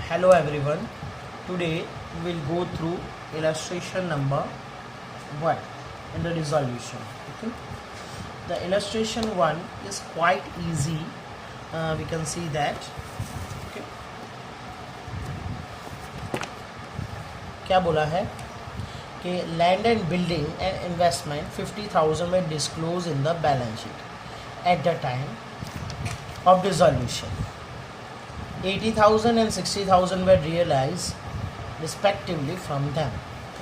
Hello everyone. Today we will go through illustration number 1 in the resolution. Okay. The illustration 1 is quite easy. We can see that. Okay. क्या बोला है कि land and building and investment 50,000 were disclosed in the balance sheet at the time of dissolution. 80,000 and 60,000 were realized respectively from them,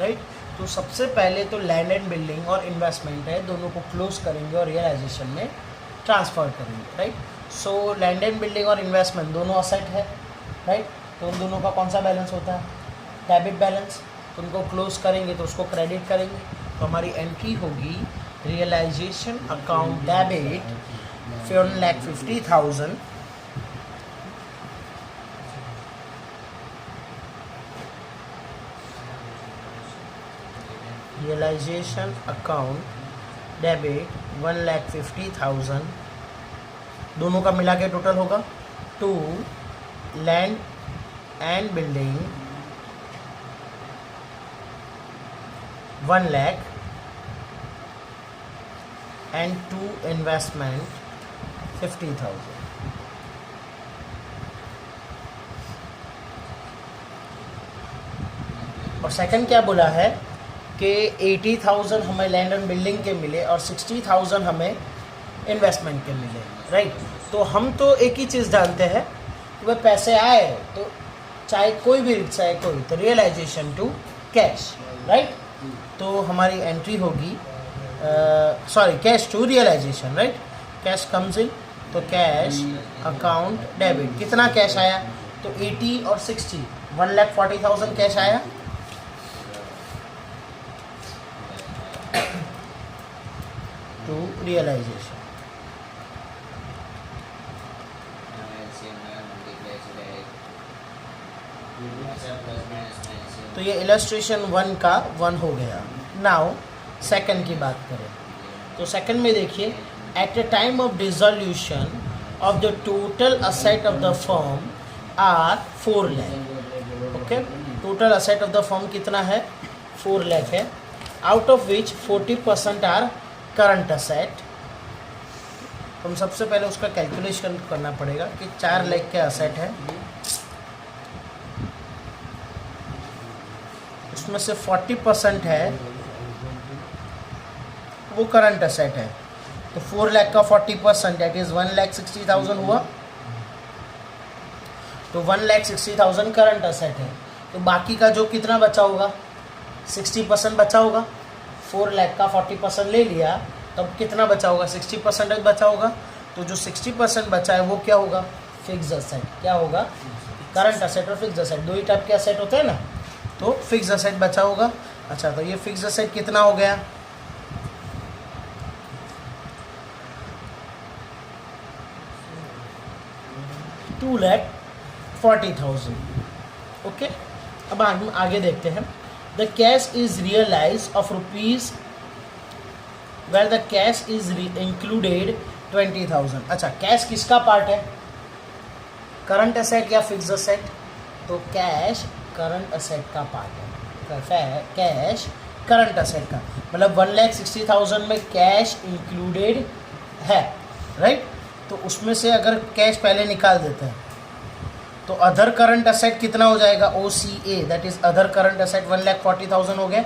right? तो सबसे पहले तो land and building और investment है, दोनों को क्लोज करेंगे और रियलाइजेशन में ट्रांसफ़र करेंगे, right? So land and building और इन्वेस्टमेंट दोनों असेट है, राइट? तो उन दोनों का कौन सा बैलेंस होता है? Debit balance. तो उनको क्लोज करेंगे तो उसको क्रेडिट करेंगे. तो हमारी एंट्री होगी realisation account debit 4,50,000 realisation account debit 1,50,000 दोनों का मिला के टोटल होगा to land and building 1 lakh and to investment 50,000. और सेकंड क्या बोला है कि 80,000 हमें लैंड एंड बिल्डिंग के मिले और 60,000 हमें इन्वेस्टमेंट के मिले, राइट? तो हम तो एक ही चीज़ जानते हैं कि वह पैसे आए तो चाहे कोई भी चाहे कोई तो रियलाइजेशन टू कैश, राइट? तो हमारी एंट्री होगी cash to realisation, right? Cash comes in, तो कैश अकाउंट डेबिट कितना कैश आया? तो 80 और 60 1,40,000 कैश आया. To realisation. तो ये इलस्ट्रेशन 1 का 1 हो गया. नाउ सेकंड की बात करें तो सेकंड में देखिए at the time of dissolution of the total asset of the firm are 4 lakh. Okay, total asset of the firm कितना है? 4 लाख है. Out of which 40% are current asset. हम सबसे पहले उसका कैलकुलेशन करना पड़ेगा कि 4 लाख के असेट है, उसमें से 40% है वो करंट असेट है. तो 4 लाख का 40% दैट इज 1,60,000 हुआ. तो 1,60,000 करंट असेट है. तो बाकी का जो कितना बचा होगा? 60% बचा होगा. 4 लाख का 40% ले लिया तब कितना बचा होगा? 60% बचा होगा. तो जो 60% बचा है वो क्या होगा? Fix asset. क्या होगा? करंट असेट और फिक्स असेट दो ही टाइप के असेट होते हैं ना. तो फिक्स असेट बचा होगा. अच्छा, तो ये फिक्स असेट कितना हो गया? 2,40,000. ओके, अब हम आगे देखते हैं. The cash is realise of rupees where the cash is included 20,000. अच्छा, कैश किसका पार्ट है? करंट असेट या फिक्स असेट? तो कैश करंट असेट का पार्ट है. कैश करंट असेट का मतलब 1,60,000 में कैश इंक्लूडेड है, राइट? तो उसमें से अगर कैश पहले निकाल देते हैं तो अदर करंट असेट कितना हो जाएगा? OCA that is other current asset 1,40,000 हो गया.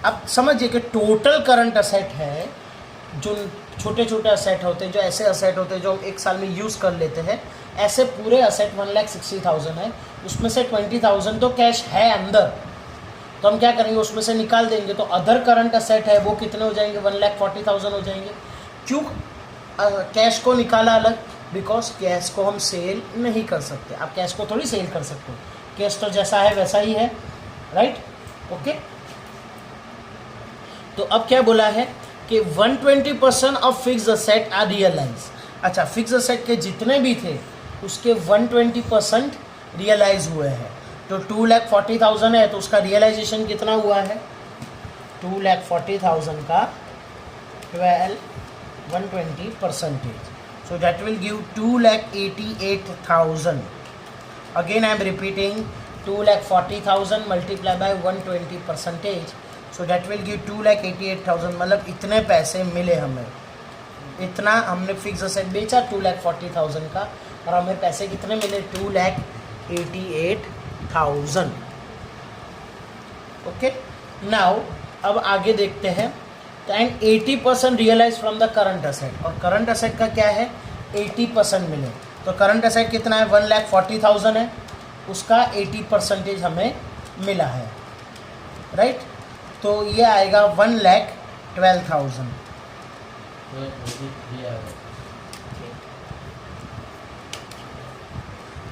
अब समझिए कि टोटल करंट असेट है जो छोटे छोटे असेट होते हैं, जो ऐसे असेट होते हैं जो हम एक साल में यूज़ कर लेते हैं, ऐसे पूरे असेट 1,60,000 है. उसमें से 20,000 तो कैश है अंदर. तो हम क्या करेंगे? उसमें से निकाल देंगे. तो अदर करंट असेट है वो कितने हो जाएंगे? 1,40,000 हो जाएंगे. क्यों कैश को निकाला अलग? बिकॉज कैश को हम सेल नहीं कर सकते. आप कैश को थोड़ी सेल कर सकते हो. कैश तो जैसा है वैसा ही है, राइट? ओके, तो अब क्या बोला है कि 120% of fix asset are realise. अच्छा, फिक्स असेट के जितने भी थे उसके 120% रियलाइज हुए हैं. तो 2,40,000 है तो उसका रियलाइजेशन कितना हुआ है? 2,40,000 का 120%. So that will give 2,88,000 again I am repeating 2,40,000 multiply by 120%, so that will give 2,88,000, मतलब इतने पैसे मिले हमें, इतना हमने फिक्स असेट बेचा 2,40,000 का, और हमें पैसे कितने मिले 2,88,000। ओके, नाउ अब आगे देखते हैं। And 80% realise from the current asset, और करंट असेट का क्या है 80% मिले, तो करंट असेट कितना है 1,40,000 है, उसका 80% हमें मिला है, राइट। तो ये आएगा 1,12,000।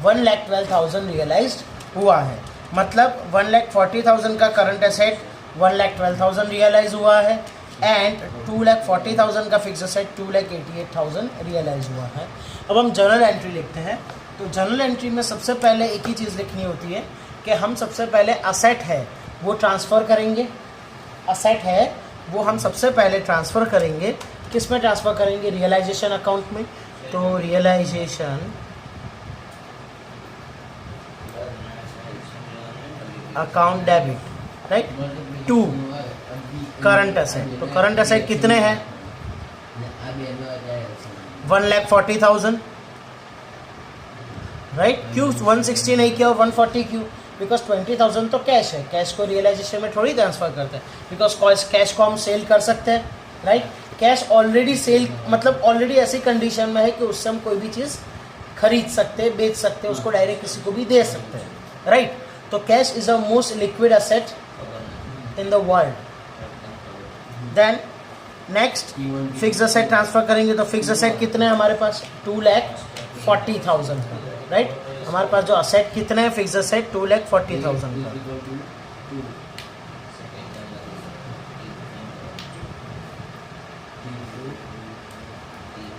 1,12,000 रियलाइज्ड हुआ है, मतलब 1,40,000 का करंट एसेट 1,12,000 रियलाइज हुआ है, एंड 2,40,000 का फिक्स एसेट 2,88,000 रियलाइज हुआ है। अब हम जर्नल एंट्री लिखते हैं। तो जर्नल एंट्री में सबसे पहले एक ही चीज़ लिखनी होती है कि हम सबसे पहले असेट है वो ट्रांसफ़र करेंगे, असेट है वो हम सबसे पहले ट्रांसफ़र करेंगे, किस में ट्रांसफ़र करेंगे, रियलाइजेशन अकाउंट में। तो realisation account debit, right, to current asset. तो करंट असेट कितने हैं 1,40,000, राइट। क्यों 160 नहीं किया और 140 क्यों, बिकॉज 20,000 तो कैश है, कैश को रियलाइजेशन में थोड़ी ट्रांसफर करते हैं, बिकॉज कैश को हम सेल कर सकते हैं, राइट। कैश ऑलरेडी सेल, मतलब ऑलरेडी ऐसी कंडीशन में है कि उससे हम कोई भी चीज़ खरीद सकते हैं, बेच सकते हैं, उसको डायरेक्ट किसी को भी दे सकते हैं, राइट। तो cash is the most liquid asset in the world. Then next fix asset transfer करेंगे, तो फिक्स असेट कितने हैं हमारे पास 2,40,000 का, राइट। हमारे पास जो असेट कितने हैं फिक्स असेट 2,40,000 का।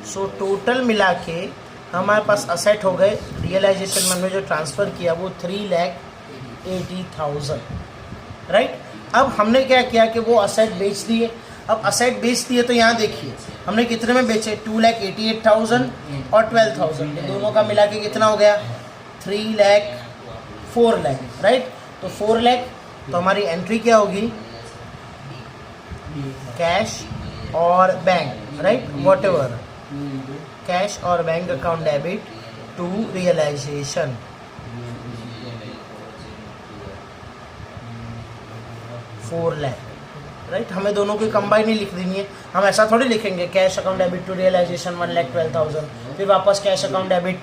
सो टोटल मिला के हमारे पास असेट हो गए, रियलाइजेशन में हमने जो ट्रांसफ़र किया वो 3,80,000, राइट। अब हमने क्या किया कि वो असेट बेच दिए। अब असेट बेच दिए तो यहाँ देखिए हमने कितने में बेचे 2,88,000 और 12,000, तो दोनों का मिला के कितना हो गया 4 लाख, राइट। तो 4 लाख, तो हमारी एंट्री क्या होगी कैश और bank, right, whatever, cash और bank account debit to realisation. Four lakh, right. हमें दोनों की कंबाइन ही लिख देनी है, हम ऐसा थोड़ी लिखेंगे cash account debit to realisation 1,12,000, फिर वापस cash account debit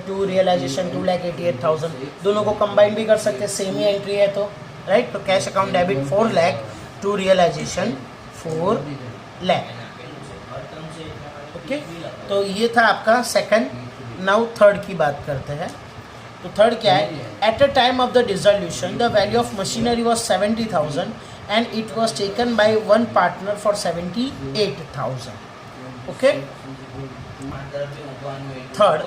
to realisation 2,88,000, दोनों को कंबाइन भी कर सकते हैं, सेम ही एंट्री है तो, राइट। तो cash account debit 4 lakh to realisation 4 lakh. Okay, तो ये था आपका सेकंड। नाउ थर्ड की बात करते हैं। तो थर्ड क्या है, at a time of the dissolution the value of machinery was 70,000 and it was taken by one partner for 78,000. Okay. Third,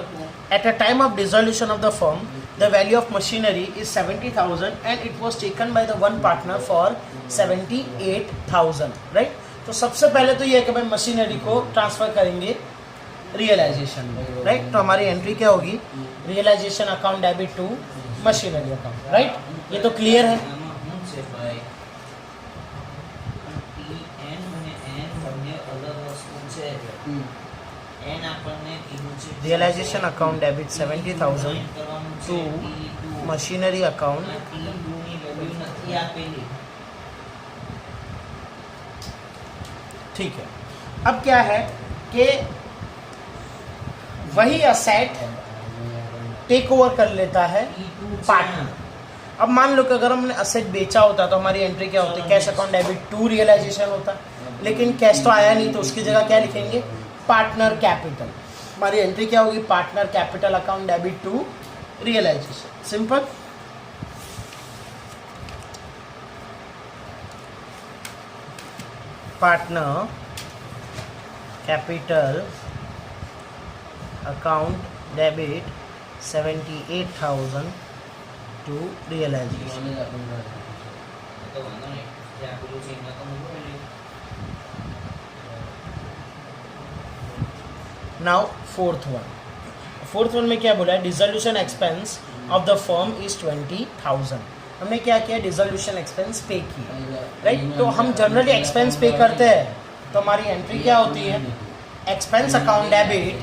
at a time of dissolution of the firm, the value of machinery is 70,000 and it was taken by the one partner for 78,000. Right? तो सबसे पहले तो ये है कि भाई machinery को transfer करेंगे रियलाइजेशन में, राइट। तो हमारी एंट्री क्या होगी realisation account debit to machinery account, right. ये तो क्लियर है। Realisation account debit 70,000 to machinery account, ठीक है। अब क्या है कि वही असेट टेक ओवर कर लेता है पार्टनर। अब मान लो कि अगर हमने असेट बेचा होता तो हमारी एंट्री क्या होती, cash account debit to realisation होता, लेकिन कैश तो आया नहीं, तो उसकी जगह क्या लिखेंगे पार्टनर कैपिटल। हमारी एंट्री क्या होगी partner capital account debit to realisation, simple. Partner capital account debit 78,000 to realisation. Now fourth one में क्या बोला है, dissolution expense of the firm is 20,000. हमने क्या किया, डिसोल्यूशन एक्सपेंस पे किया, राइट. तो हम जनरली एक्सपेंस पे करते हैं, तो हमारी एंट्री क्या होती है, expense account debit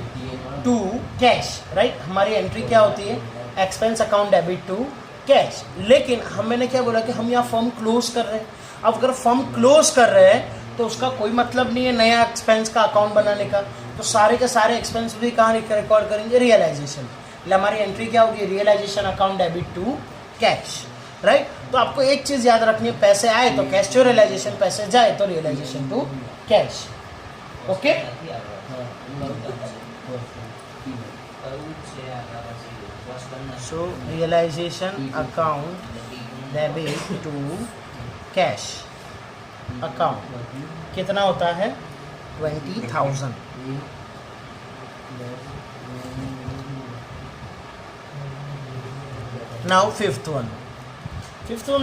to cash, right. हमारी एंट्री क्या होती है, expense account debit to cash. लेकिन मैंने क्या बोला कि हम यहाँ फर्म क्लोज कर रहे हैं. अब अगर फर्म क्लोज कर रहे हैं तो उसका कोई मतलब नहीं है नया एक्सपेंस का अकाउंट बनाने का. तो सारे के सारे एक्सपेंस भी कहाँ रिकॉर्ड करेंगे, रियलाइजेशन. એટલે हमारी एंट्री क्या होगी, realisation account debit to cash, right. तो आपको एक चीज याद रखनी है, पैसे आए तो कैश टू रियलाइजेशन, पैसे जाए तो realisation to cash. Okay. So realisation account debit to cash account कितना होता है, 20,000. नाउ फिफ्थ वन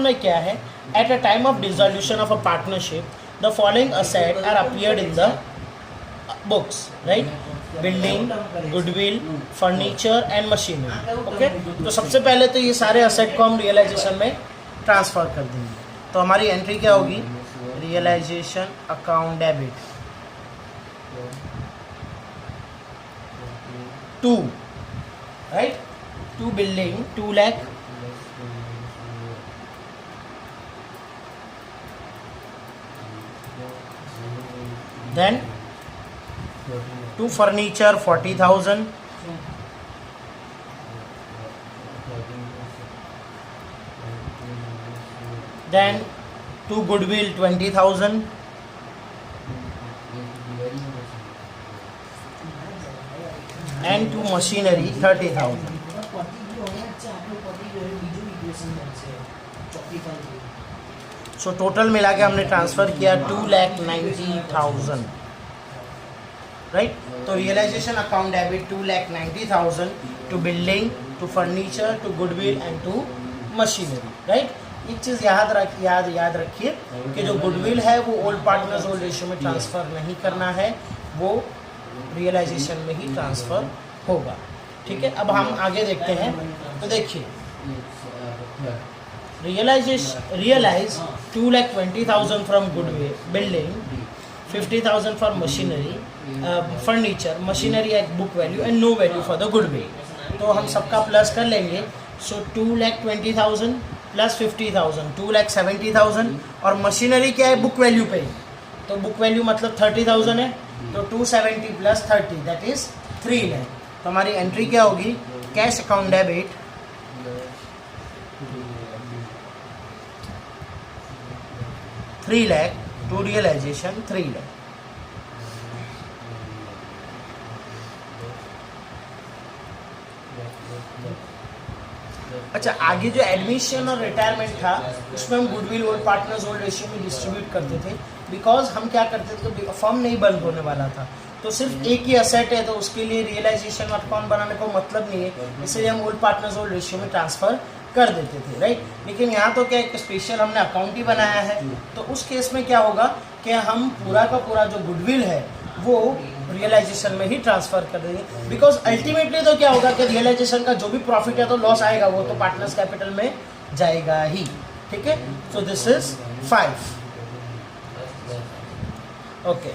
में क्या है, at a time of dissolution of a partnership the following asset are appeared in the books, right. Building, goodwill, furniture and machinery. Okay. तो सबसे पहले तो ये सारे असेट को हम रियलाइजेशन में ट्रांसफर कर देंगे. तो हमारी एंट्री क्या होगी, realisation account debit to, right, to building 2 lakh, then to furniture 40,000, then to goodwill 20,000, and to machinery 30,000. So total मिला के हमने ट्रांसफ़र किया 2,90,000, राइट. तो realisation account debit 2,90,000 to building, to furniture, to goodwill and to machinery, right. एक चीज़ याद रखिए कि जो गुडविल है वो ओल्ड पार्टनर्स ओल्ड रेशियो में ट्रांसफ़र नहीं करना है, वो रियलाइजेशन में ही ट्रांसफ़र होगा. ठीक है. अब हम आगे देखते हैं. तो देखिए, realize 2,20,000 from goodwill, building 50,000 for machinery, furniture, machinery at book value and no value for the goodwill. तो हम सबका प्लस कर लेंगे. सो 2,20,000 प्लस 50,000 2,70,000, और मशीनरी क्या है, बुक वैल्यू पे. तो बुक वैल्यू मतलब 30,000 है, तो 270 प्लस 30 दैट इज 3 लाख. तो हमारी एंट्री क्या होगी, cash account debit 3 lakh to realisation 3 lakh. अच्छा, आगे जो एडमिशन और रिटायरमेंट था उसमें हम goodwill old partners old ratio में डिस्ट्रीब्यूट करते थे, बिकॉज हम क्या करते थे, फर्म नहीं बंद होने वाला था, तो सिर्फ एक ही असेट है, तो उसके लिए रियलाइजेशन अकाउंट बनाने को मतलब नहीं है, इसलिए हम ओल्ड पार्टनर्स ओल्ड रेशियो में ट्रांसफर कर देते थे, राइट. लेकिन यहाँ तो क्या एक स्पेशल हमने अकाउंट ही बनाया है, तो उस केस में क्या होगा कि हम पूरा का पूरा जो गुडविल है वो रियलाइजेशन में ही ट्रांसफर कर देंगे, बिकॉज अल्टीमेटली तो क्या होगा कि रियलाइजेशन का जो भी प्रॉफिट है तो लॉस आएगा, वो तो पार्टनर्स कैपिटल में जाएगा ही. ठीक है. So this is 5. Okay.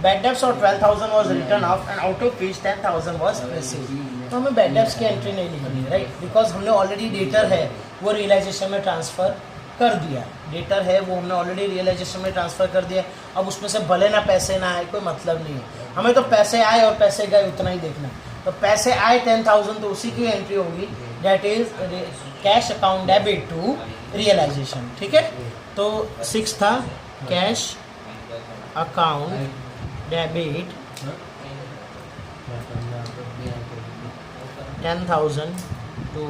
Bad debts और 12,000 was written of and out of which 10,000 was received. तो हमें बैड डेब्ट्स की एंट्री नहीं लिखनी है, राइट, बिकॉज हमने ऑलरेडी डेटर है वो रियलाइजेशन में ट्रांसफर कर दिया. डेटर है वो हमने ऑलरेडी रियलाइजेशन में ट्रांसफर कर दिया. अब उसमें से भले ना पैसे ना आए कोई मतलब नहीं है, हमें तो पैसे आए और पैसे गए उतना ही देखना. तो पैसे आए 10,000, तो उसी की एंट्री होगी, that is cash account debit to realisation. ठीक है. तो 6 था cash account debit 10,000 to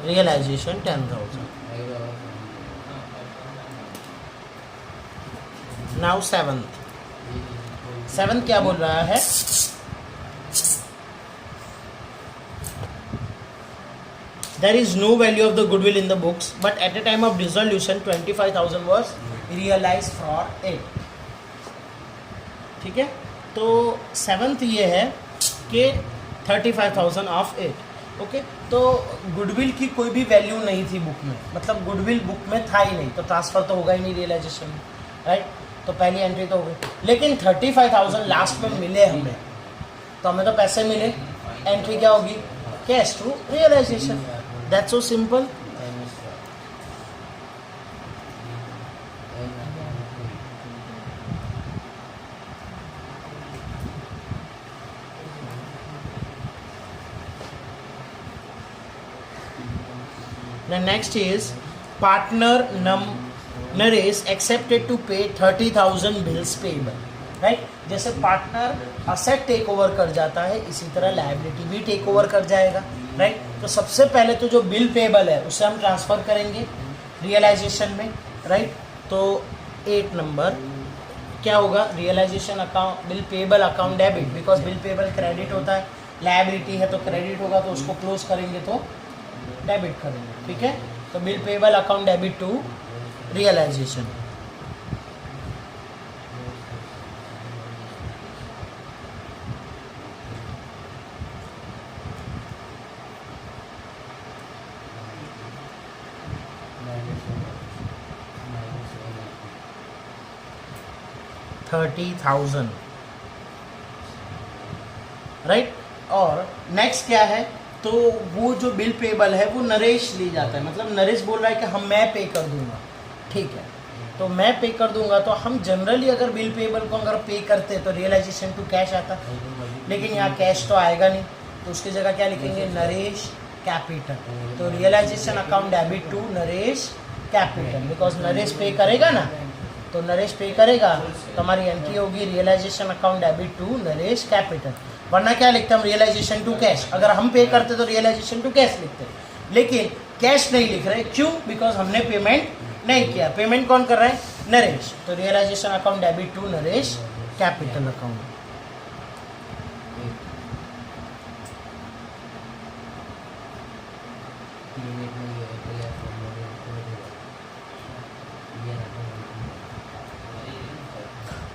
realisation 10,000. Now 7th क्या बोल रहा है, there is no value of the goodwill in the books, but at a time of dissolution 25,000 was realized for it. ठीक है. तो 7th ये है कि 35,000 ऑफ इट। ओके, तो गुडविल की कोई भी वैल्यू नहीं थी बुक में, मतलब गुडविल बुक में था ही नहीं, तो ट्रांसफ़र तो होगा ही नहीं रियलाइजेशन में, राइट। तो पहली एंट्री तो हो गई, लेकिन 35,000 लास्ट में मिले हमें, तो हमें तो पैसे मिले, एंट्री क्या होगी, cash to realisation, that's so simple. The next is partner Naresh accepted to pay 30,000 bills payable, right? जैसे पार्टनर असेट टेक ओवर कर जाता है, इसी तरह लायबिलिटी भी टेक ओवर कर जाएगा, राइट। तो सबसे पहले तो जो बिल पेबल है उसे हम ट्रांसफ़र करेंगे रियलाइजेशन में, राइट। तो 8 नंबर क्या होगा, realisation account bill payable account debit, because bill payable credit होता है, लायबिलिटी है तो क्रेडिट होगा, तो उसको क्लोज करेंगे तो डेबिट करेंगे, ठीक है। तो bill payable account debit to realisation. $30,000, right. और नेक्स्ट क्या है, तो वो जो बिल पेबल है वो नरेश ले जाता है, मतलब नरेश बोल रहा है कि मैं पे कर दूंगा, ठीक है। तो मैं पे कर दूंगा, तो हम जनरली अगर बिल पेबल को अगर पे करते तो रियलाइजेशन टू कैश आता, लेकिन यहाँ कैश तो आएगा नहीं, तो उसकी जगह क्या लिखेंगे, नरेश कैपिटल। तो realisation account debit to Naresh capital, because Naresh pay करेगा ना, तो नरेश पे करेगा, तो हमारी एंट्री होगी realisation account debit to Naresh capital. वरना क्या लिखते हम, रियलाइजेशन टू कैश, अगर हम पे करते तो रियलाइजेशन टू कैश लिखते, लेकिन कैश नहीं लिख रहे, क्यों, बिकॉज हमने पेमेंट नहीं किया। पेमेंट कौन कर रहा है, नरेश, तो realisation account debit to Naresh capital account.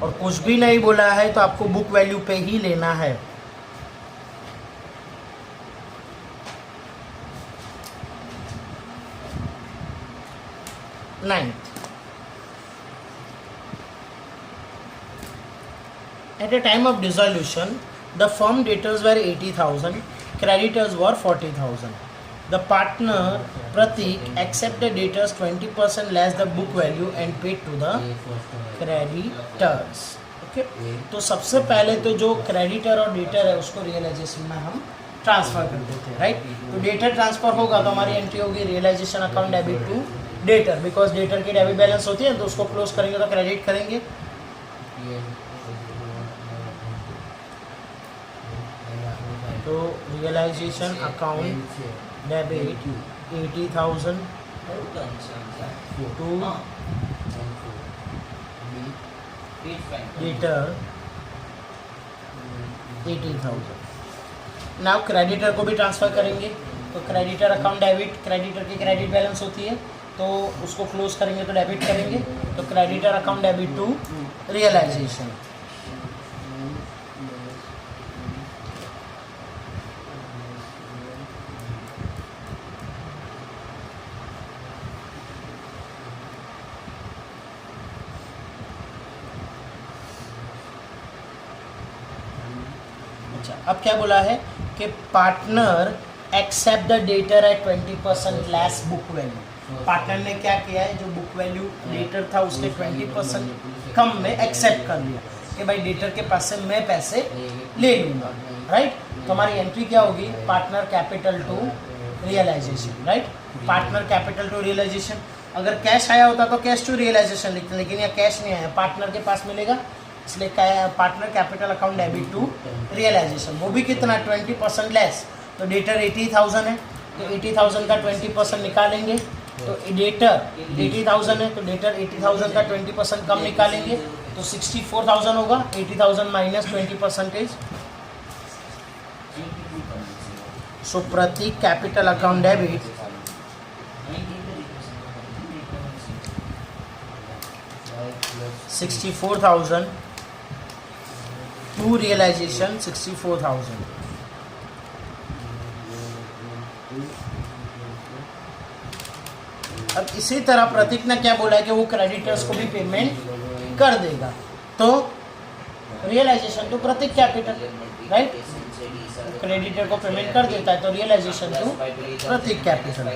और कुछ भी नहीं बोला है तो आपको बुक वैल्यू पे ही लेना है। Ninth, at a time of dissolution, the firm debtors were 80,000, creditors were 40,000. The partner Pratik accepted debtors 20% less the book value and paid to the creditors. Okay? तो सबसे पहले तो जो क्रेडिटर और डेटर है उसको रियलाइजेशन में हम ट्रांसफर कर देते हैं, राइट। तो डेटर ट्रांसफर होगा तो हमारी एंट्री होगी realisation account debit to debtor, because debtor की डेबिट बैलेंस होती है, तो उसको क्लोज करेंगे तो क्रेडिट करेंगे। तो realisation account debit 80,000 to debtor 80,000। Now creditor को भी ट्रांसफर करेंगे, तो क्रेडिटर अकाउंट डेबिट, क्रेडिटर की क्रेडिट बैलेंस होती है, तो उसको क्लोज करेंगे तो डेबिट करेंगे, तो creditor account debit to realisation. अच्छा, अब क्या बोला है कि partner accept the debtor at 20% less book value. Partner ने क्या किया है, जो बुक वैल्यू डेटर था उसके 20% कम में एक्सेप्ट कर लिया कि भाई डेटर के पास से मैं पैसे ले लूँगा, राइट। तो हमारी एंट्री क्या होगी, partner capital to realisation, right. Partner capital to realisation, अगर कैश आया होता तो कैश टू रियलाइजेशन लिखते, लेकिन यहाँ कैश नहीं आया, पार्टनर के पास मिलेगा, इसलिए partner capital account debit to realisation. वो भी कितना, 20% लेस। तो डेटर 80,000 है, तो 80,000 का 20% निकालेंगे, तो डेटर 80,000 है, तो डेटर 80,000 का 20% कम निकालेंगे तो 64,000 होगा। 80,000 minus 20% so Prateek capital account debit 64,000 to realisation 64,000। अब इसी तरह प्रतीक ने क्या बोला है कि वो क्रेडिटर्स को भी पेमेंट कर देगा, तो realisation to Prateek capital, right. Creditor को पेमेंट कर देता है तो realisation to Prateek capital.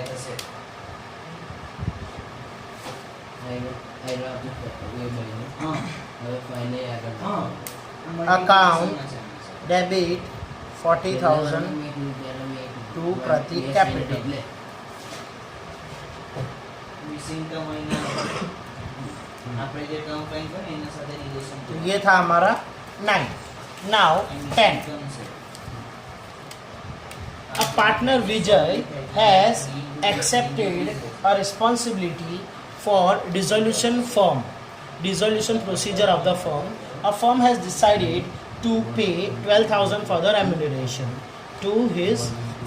Account debit 40,000 to Prateek capital. तो ये था हमारा 9। Now 10। A partner Vijay has accepted a responsibility for dissolution procedure of the firm. A firm has decided to pay 12,000 for the remuneration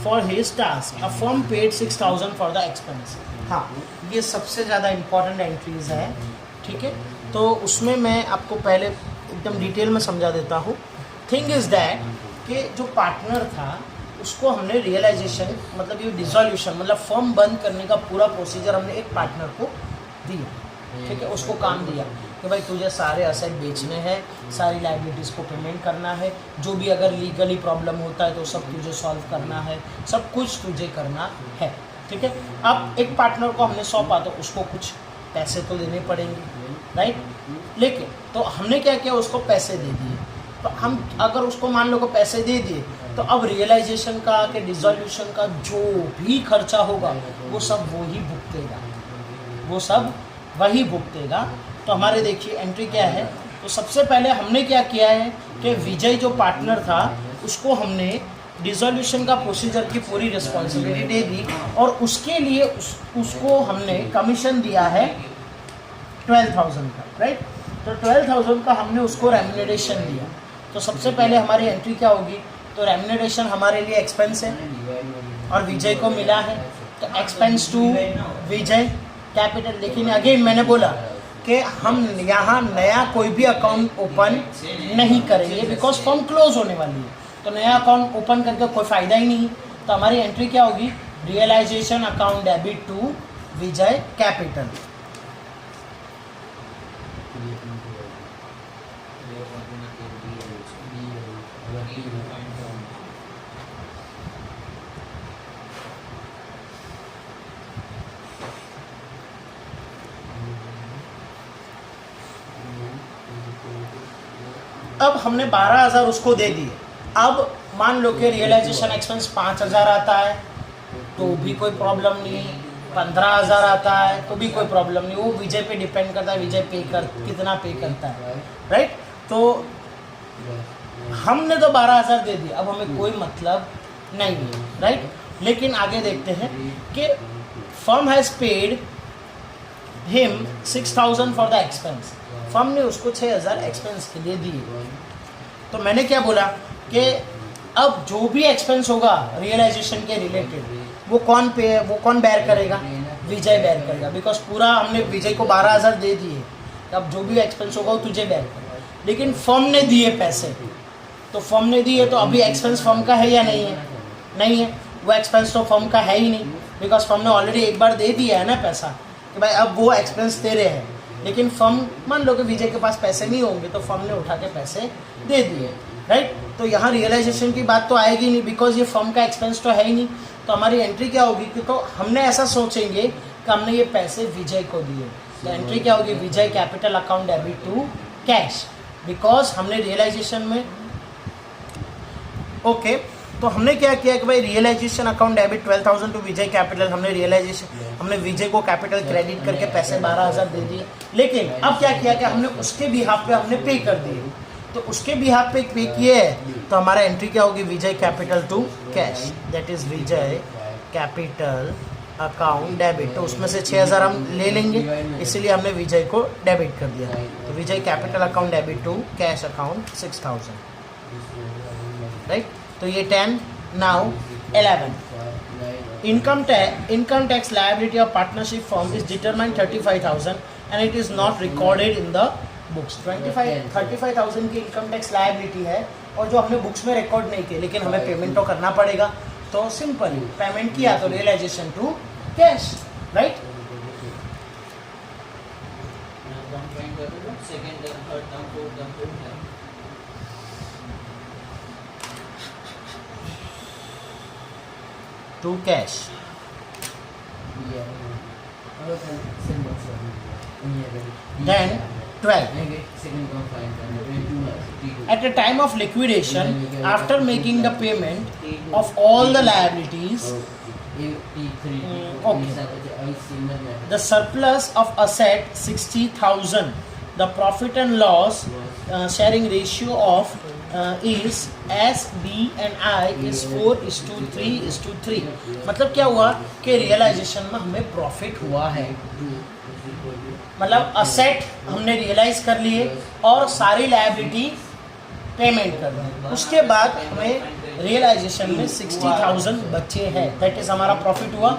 for his task. A firm paid 6,000 for the expense. हाँ, ये सबसे ज़्यादा important entries है, ठीक है। तो उसमें मैं आपको पहले एकदम डिटेल में समझा देता हूँ। थिंग इज़ दैट कि जो पार्टनर था उसको हमने रियलाइजेशन मतलब ये डिसोल्यूशन मतलब फर्म बंद करने का पूरा प्रोसीजर हमने एक पार्टनर को दिया, ठीक है। उसको काम दिया कि भाई तुझे सारे असेट बेचने हैं, सारी लाइबिलिटीज़ को पेमेंट करना है, जो भी अगर लीगली प्रॉब्लम होता है तो सब तुझे सॉल्व करना है, सब कुछ तुझे करना है, ठीक है। अब एक पार्टनर को हमने सौंपा तो उसको कुछ पैसे तो देने पड़ेंगे, राइट। लेकिन तो हमने क्या किया, उसको पैसे दे दिए। तो हम अगर उसको मान लो को पैसे दे दिए तो अब रियलाइजेशन का कि डिसोल्यूशन का जो भी खर्चा होगा वो सब वही भुगतेगा। तो हमारे देखिए एंट्री क्या है। तो सबसे पहले हमने क्या किया है कि विजय जो पार्टनर था उसको हमने डिसोल्यूशन का प्रोसीजर की पूरी रिस्पॉन्सिबिलिटी दे दी और उसके लिए उसको हमने कमीशन दिया है 12,000 का, राइट। तो 12,000 का हमने उसको रेम्यूनरेशन दिया। तो सबसे पहले हमारी एंट्री क्या होगी, तो रेम्यूनरेशन हमारे लिए एक्सपेंस है और विजय को मिला है तो एक्सपेंस टू विजय कैपिटल। लेकिन अगेन मैंने बोला कि हम यहाँ नया कोई भी अकाउंट ओपन नहीं करेंगे बिकॉज फर्म क्लोज होने वाली है, तो नया अकाउंट ओपन करके कोई फ़ायदा ही नहीं। तो हमारी एंट्री क्या होगी, realisation account debit to Vijay capital. अब हमने 12,000 उसको दे दिए। अब मान लो कि रियलाइजेशन एक्सपेंस 5,000 आता है तो भी कोई प्रॉब्लम नहीं, 15,000 आता है तो भी कोई प्रॉब्लम नहीं, वो विजय पे डिपेंड करता है, विजय कितना पे करता है, राइट। तो हमने तो 12,000 दे दिए, अब हमें कोई मतलब नहीं है, राइट। लेकिन आगे देखते हैं कि firm has paid him 6,000 for the expense. Firm ने उसको 6,000 एक्सपेंस के लिए दिए। तो मैंने क्या बोला कि अब जो भी एक्सपेंस होगा रियलाइजेशन के रिलेटेड वो कौन बेयर करेगा, विजय बेयर करेगा, बिकॉज पूरा हमने विजय को 12,000 दे दिए। अब जो भी एक्सपेंस होगा वो तुझे बेयर करेगा। लेकिन फर्म ने दिए पैसे, तो फर्म ने दिए तो अभी एक्सपेंस फर्म का है या नहीं है, नहीं है। वो एक्सपेंस तो फर्म का है ही नहीं बिकॉज फर्म ने ऑलरेडी एक बार दे दिया है ना पैसा कि भाई अब वो एक्सपेंस तेरे हैं। लेकिन फर्म मान लो कि विजय के पास पैसे नहीं होंगे तो फर्म ने उठा के पैसे दे दिए, राइट। तो यहाँ रियलाइजेशन की बात तो आएगी नहीं बिकॉज ये फर्म का एक्सपेंस तो है ही नहीं। तो हमारी एंट्री क्या होगी कि तो हमने ऐसा सोचेंगे कि हमने ये पैसे विजय को दिए, तो एंट्री क्या होगी, Vijay capital account debit to cash, because हमने रियलाइजेशन में ओके। तो हमने क्या किया कि भाई realisation account debit 12,000 to Vijay capital, हमने विजय को कैपिटल क्रेडिट करके पैसे 12,000 दे दिए। लेकिन अब क्या किया कि हमने उसके बिहाफ पे हमने पे कर दिए। तो उसके बिहाफ पे पे किए तो हमारा एंट्री क्या होगी, Vijay capital to cash, that is Vijay capital account debit. तो उसमें से 6,000 हम ले लेंगे, इसीलिए हमने विजय को डेबिट कर दिया। तो Vijay capital account debit to cash account 6,000, right. तो ये 10। Now 11, income tax liability of partnership firm is determined 35,000 and it is not recorded in the books। 35,000 की इनकम टैक्स लायबिलिटी है और जो हमने बुक्स में रिकॉर्ड नहीं की, लेकिन हमें पेमेंट तो करना पड़ेगा। तो तो सिंपल पेमेंट किया तो realisation to cash, right. To cash. Then 12. At the time of liquidation, after making the payment of all the liabilities, the surplus of asset 60,000. The profit and loss sharing ratio of is S, B and I is 4:3:3. मतलब क्या हुआ कि realisation में हमें profit हुआ है, मतलब asset हमने रियलाइज कर लिए और सारी लायबिलिटी पेमेंट कर दी। उसके बाद हमें रियलाइजेशन में 60,000 बचे हैं, दैट इज हमारा प्रॉफिट हुआ।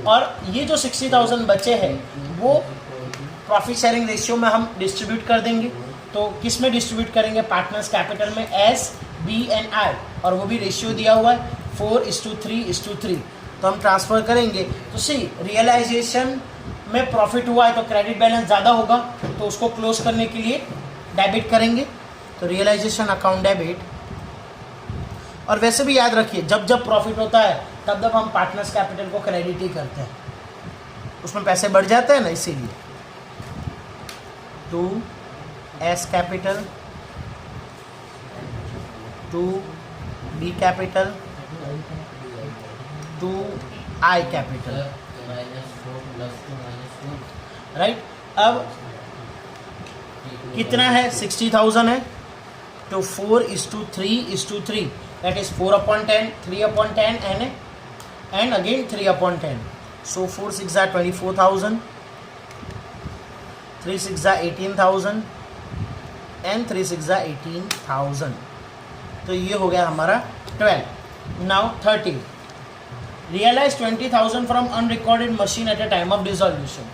और ये जो 60,000 बचे हैं वो प्रॉफिट शेयरिंग रेशियो में हम डिस्ट्रीब्यूट कर देंगे। तो किस में डिस्ट्रीब्यूट करेंगे? पार्टनर्स कैपिटल में एस, बी एंड आई, और वो भी रेशियो दिया हुआ है 4:3:3। तो हम ट्रांसफ़र करेंगे तो सी रियलाइजेशन में प्रॉफिट हुआ है तो क्रेडिट बैलेंस ज़्यादा होगा, तो उसको क्लोज करने के लिए डेबिट करेंगे, तो रियलाइजेशन अकाउंट डेबिट। और वैसे भी याद रखिए जब जब प्रॉफिट होता है तब जब हम पार्टनर्स कैपिटल को क्रेडिट ही करते हैं, उसमें पैसे बढ़ जाते हैं ना, इसीलिए। To S capital, to B capital, to I capital, right. अब कितना है? 60,000 है, तो 4:3:3, that is 4/10, 3/10 and again 3/10. So 4 6 are 24,000, 3 6 are 18,000 and 3 6 are 18,000. तो ये हो गया हमारा 12. Now 13. Realize 20,000 from unrecorded machine at a time of dissolution.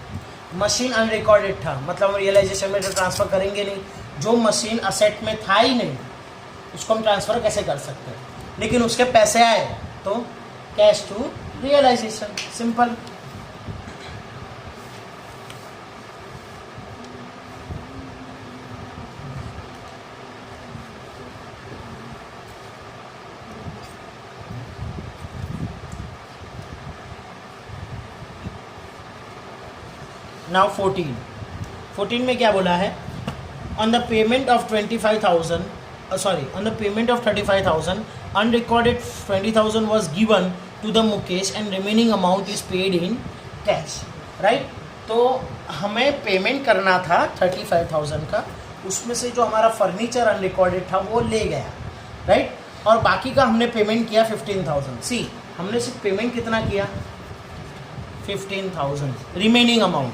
Machine unrecorded था, मतलब हम रियलाइजेशन में ट्रांसफ़र करेंगे नहीं, जो मशीन असेट में था ही नहीं उसको हम ट्रांसफ़र कैसे कर सकते हैं, लेकिन उसके पैसे आए तो cash to realisation, simple. Now 14 में क्या बोला है? On the payment of 25,000 on the payment of 35,000 unrecorded 20,000 was given to the Mukesh and remaining amount is paid in cash, right? तो हमें पेमेंट करना था 35,000 का, उसमें से जो हमारा फर्नीचर अनरिकॉर्डेड था वो ले गया, राइट? और बाकी का हमने पेमेंट किया 15,000। सी हमने सिर्फ पेमेंट कितना किया? 15,000। रिमेनिंग अमाउंट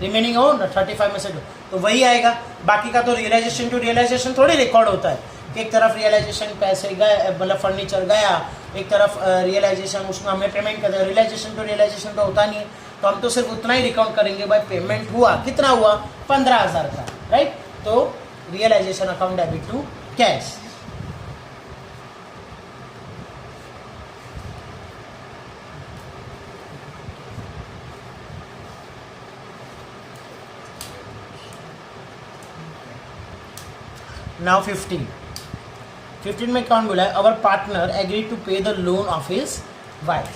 35 में से तो वही आएगा। बाकी का तो रियलाइजेशन टू रियलाइजेशन थोड़ी रिकॉर्ड होता है कि एक तरफ रियलाइजेशन पैसे गए, मतलब फर्नीचर गया, एक तरफ रियलाइजेशन उसमें हमें पेमेंट कर दिया। रियलाइजेशन टू रियलाइजेशन तो होता नहीं है, तो हम तो सिर्फ उतना ही रिकाउंट करेंगे, भाई पेमेंट हुआ कितना हुआ? 15,000 का, राइट? तो realisation account debit to cash. Now 15 में कौन बोला है? Our partner agree to pay the loan of his wife.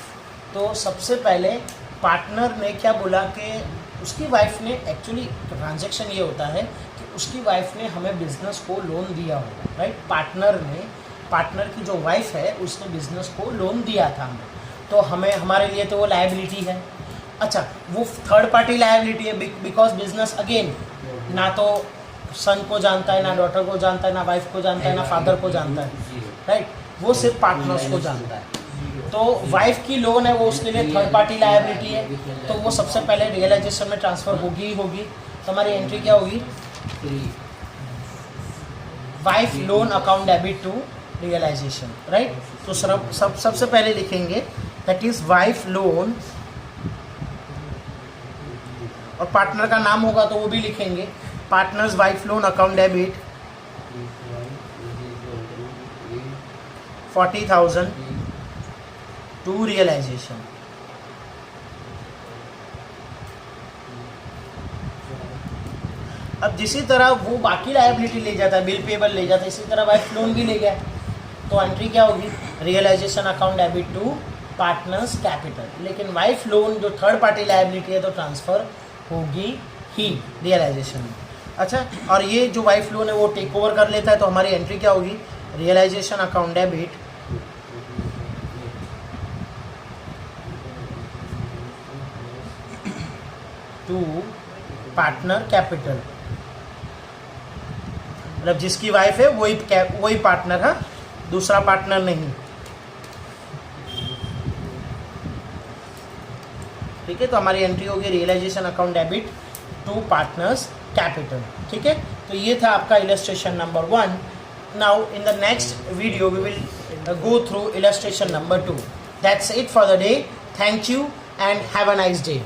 तो सबसे पहले पार्टनर ने क्या बोला कि उसकी वाइफ ने, एक्चुअली ट्रांजैक्शन ये होता है कि उसकी वाइफ ने हमें बिजनेस को लोन दिया होगा, राइट? पार्टनर की जो वाइफ है उसने बिजनेस को लोन दिया था हमें, तो हमें हमारे लिए तो वो लायबिलिटी है। अच्छा, वो थर्ड पार्टी लायबिलिटी है बिकॉज बिजनेस अगेन ना तो सन को जानता है, ना डॉटर को जानता है, ना वाइफ को जानता है, ना फादर को जानता है, राइट? वो सिर्फ पार्टनर्स को जानता है। तो वाइफ की लोन है वो उसके लिए थर्ड पार्टी लायबिलिटी है, तो वो सबसे पहले रियलाइजेशन में ट्रांसफ़र होगी ही होगी। तो हमारी एंट्री क्या होगी? Wife loan account debit to realisation, right? तो सबसे पहले लिखेंगे दैट इज वाइफ लोन, और पार्टनर का नाम होगा तो वो भी लिखेंगे, partners wife loan account debit 40,000 to realisation. अब जिसी तरह वो बाकी लायबिलिटी ले जाता है, बिल पेबल ले जाता है, इसी तरह वाइफ लोन भी ले गया, तो एंट्री क्या होगी, realisation account debit to partners capital. लेकिन वाइफ लोन जो थर्ड पार्टी लायबिलिटी है तो ट्रांसफर होगी ही रियलाइजेशन में। अच्छा, और ये जो वाइफ लोन है वो टेक ओवर कर लेता है, तो हमारी एंट्री क्या होगी, realisation account debit to partner capital. मतलब जिसकी वाइफ है वही पार्टनर है, दूसरा पार्टनर नहीं। ठीक है, तो हमारी एंट्री होगी realisation account debit to partners capital. ठीक है, तो ये था आपका illustration number 1। Now in the next video we will go through illustration number 2। That's it for the day. Thank you and have a nice day.